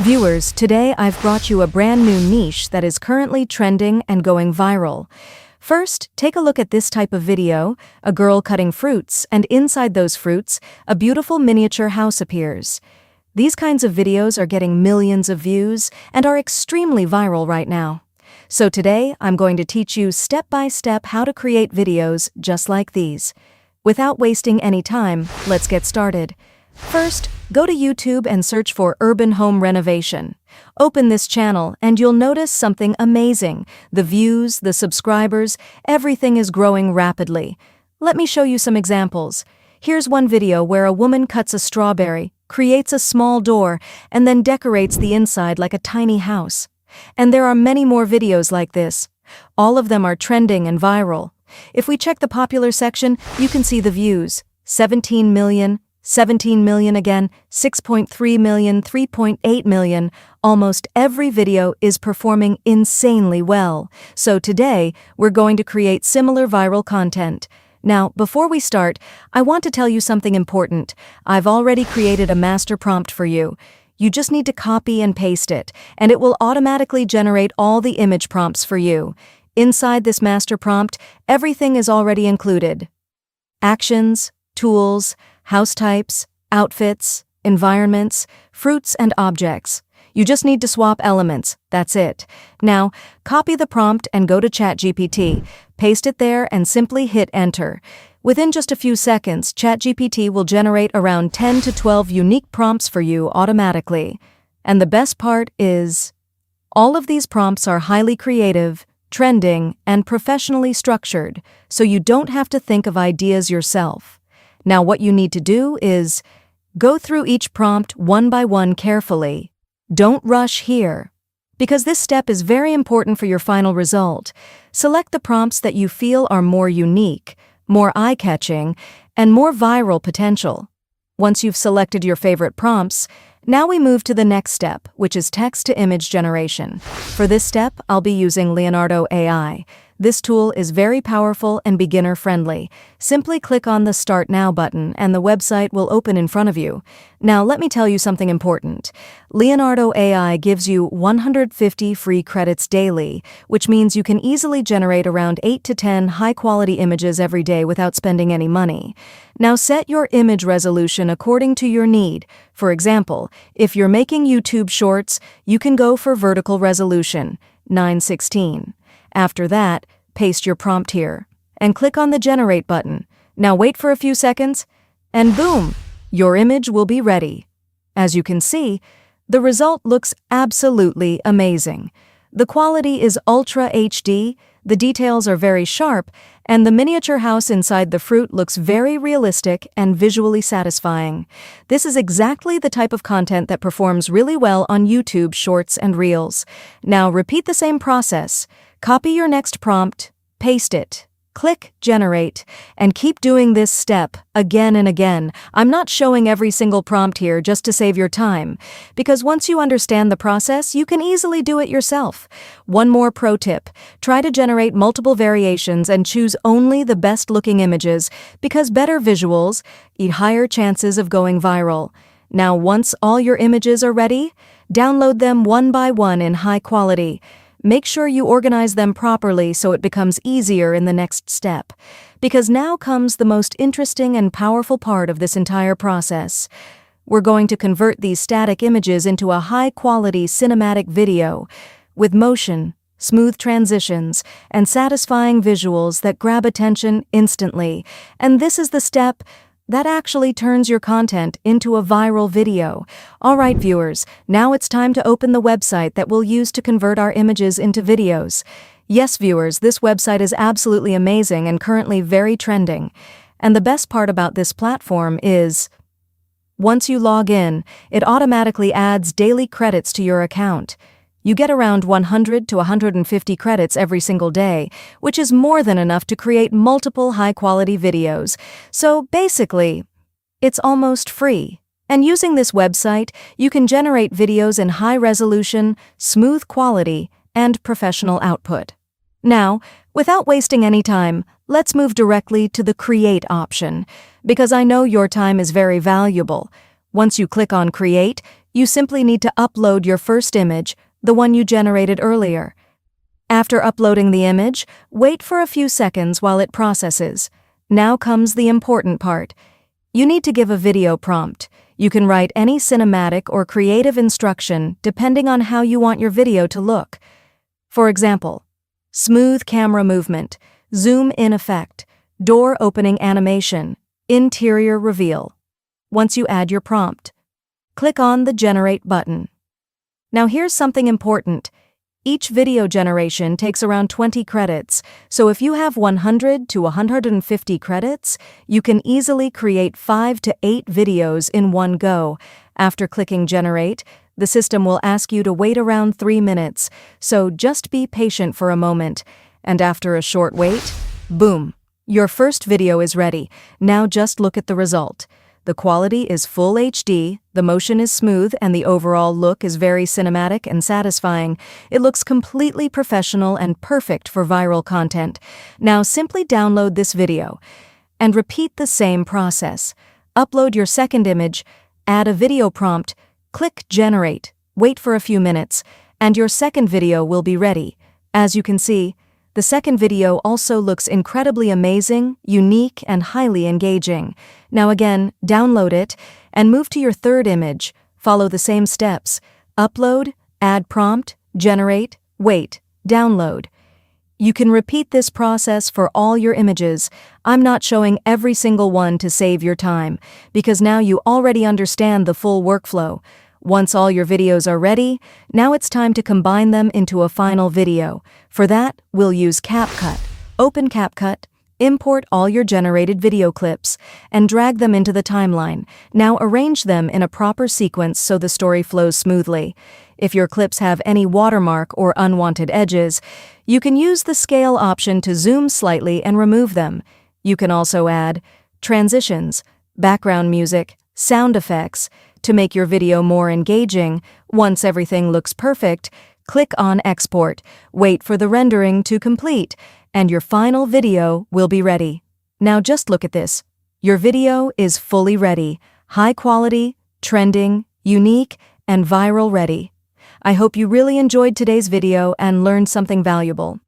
Viewers, today I've brought you a brand new niche that is currently trending and going viral. First, take a look at this type of video, a girl cutting fruits, and inside those fruits, a beautiful miniature house appears. These kinds of videos are getting millions of views and are extremely viral right now. So today, I'm going to teach you step by step how to create videos just like these. Without wasting any time, let's get started. First, go to YouTube and search for Urban Home Renovation. Open this channel and you'll notice something amazing. The views, the subscribers, everything is growing rapidly. Let me show you some examples. Here's one video where a woman cuts a strawberry, creates a small door, and then decorates the inside like a tiny house. And there are many more videos like this. All of them are trending and viral. If we check the popular section, you can see the views. 17 million, 17 million again, 6.3 million, 3.8 million. Almost every video is performing insanely well. So today, we're going to create similar viral content. Now, before we start, I want to tell you something important. I've already created a master prompt for you. You just need to copy and paste it, and it will automatically generate all the image prompts for you. Inside this master prompt, everything is already included. Actions, tools, house types, outfits, environments, fruits and objects. You just need to swap elements, that's it. Now, copy the prompt and go to ChatGPT, paste it there and simply hit enter. Within just a few seconds, ChatGPT will generate around 10 to 12 unique prompts for you automatically. And the best part is, all of these prompts are highly creative, trending, and professionally structured, so you don't have to think of ideas yourself. Now what you need to do is go through each prompt one by one carefully. Don't rush here, because this step is very important for your final result. Select the prompts that you feel are more unique, more eye-catching, and more viral potential. Once you've selected your favorite prompts, now we move to the next step, which is text-to-image generation. For this step, I'll be using Leonardo AI. This tool is very powerful and beginner-friendly. Simply click on the Start Now button and the website will open in front of you. Now let me tell you something important. Leonardo AI gives you 150 free credits daily, which means you can easily generate around 8 to 10 high-quality images every day without spending any money. Now set your image resolution according to your need. For example, if you're making YouTube shorts, you can go for vertical resolution, 916. After that, paste your prompt here and click on the Generate button. Now wait for a few seconds, and boom, your image will be ready. As you can see, the result looks absolutely amazing. The quality is Ultra HD, the details are very sharp, and the miniature house inside the fruit looks very realistic and visually satisfying. This is exactly the type of content that performs really well on YouTube Shorts and Reels. Now repeat the same process. Copy your next prompt, paste it, click Generate, and keep doing this step again and again. I'm not showing every single prompt here just to save your time, because once you understand the process, you can easily do it yourself. One more pro tip, try to generate multiple variations and choose only the best-looking images, because better visuals eat higher chances of going viral. Now, once all your images are ready, download them one by one in high quality. Make sure you organize them properly so it becomes easier in the next step. Because now comes the most interesting and powerful part of this entire process. We're going to convert these static images into a high-quality cinematic video with motion, smooth transitions, and satisfying visuals that grab attention instantly. And this is the step that actually turns your content into a viral video. All right, viewers, now it's time to open the website that we'll use to convert our images into videos. Yes, viewers, this website is absolutely amazing and currently very trending. And the best part about this platform is, once you log in, it automatically adds daily credits to your account. You get around 100 to 150 credits every single day, which is more than enough to create multiple high-quality videos. So basically, it's almost free. And using this website, you can generate videos in high resolution, smooth quality, and professional output. Now, without wasting any time, let's move directly to the Create option, because I know your time is very valuable. Once you click on Create, You simply need to upload your first image, the one you generated earlier. After uploading the image, wait for a few seconds while it processes. Now comes the important part. You need to give a video prompt. You can write any cinematic or creative instruction depending on how you want your video to look. For example, smooth camera movement, zoom in effect, door opening animation, interior reveal. Once you add your prompt, click on the Generate button. Now here's something important. Each video generation takes around 20 credits, so if you have 100 to 150 credits, you can easily create 5 to 8 videos in one go. After clicking Generate, the system will ask you to wait around 3 minutes, so just be patient for a moment. And after a short wait, boom, your first video is ready. Now just look at the result. The quality is full HD, the motion is smooth, and the overall look is very cinematic and satisfying. It looks completely professional and perfect for viral content. Now simply download this video and repeat the same process. Upload your second image, add a video prompt, click Generate, wait for a few minutes, and your second video will be ready. As you can see, the second video also looks incredibly amazing, unique, and highly engaging. Now again, download it and move to your third image. Follow the same steps. Upload, add prompt, generate, wait, download. You can repeat this process for all your images. I'm not showing every single one to save your time, because now you already understand the full workflow. Once all your videos are ready, now it's time to combine them into a final video. For that, we'll use CapCut. Open CapCut, import all your generated video clips, and drag them into the timeline. Now arrange them in a proper sequence so the story flows smoothly. If your clips have any watermark or unwanted edges, you can use the scale option to zoom slightly and remove them. You can also add transitions, background music, sound effects. To make your video more engaging, once everything looks perfect, click on Export, wait for the rendering to complete, and your final video will be ready. Now just look at this. Your video is fully ready, high quality, trending, unique, and viral ready. I hope you really enjoyed today's video and learned something valuable.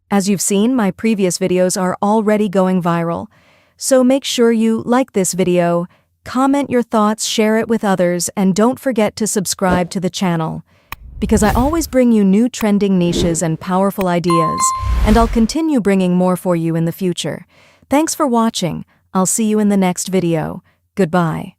As you've seen, my previous videos are already going viral, so make sure you like this video, comment your thoughts, share it with others, and don't forget to subscribe to the channel, because I always bring you new trending niches and powerful ideas, and I'll continue bringing more for you in the future. Thanks for watching. I'll see you in the next video. Goodbye.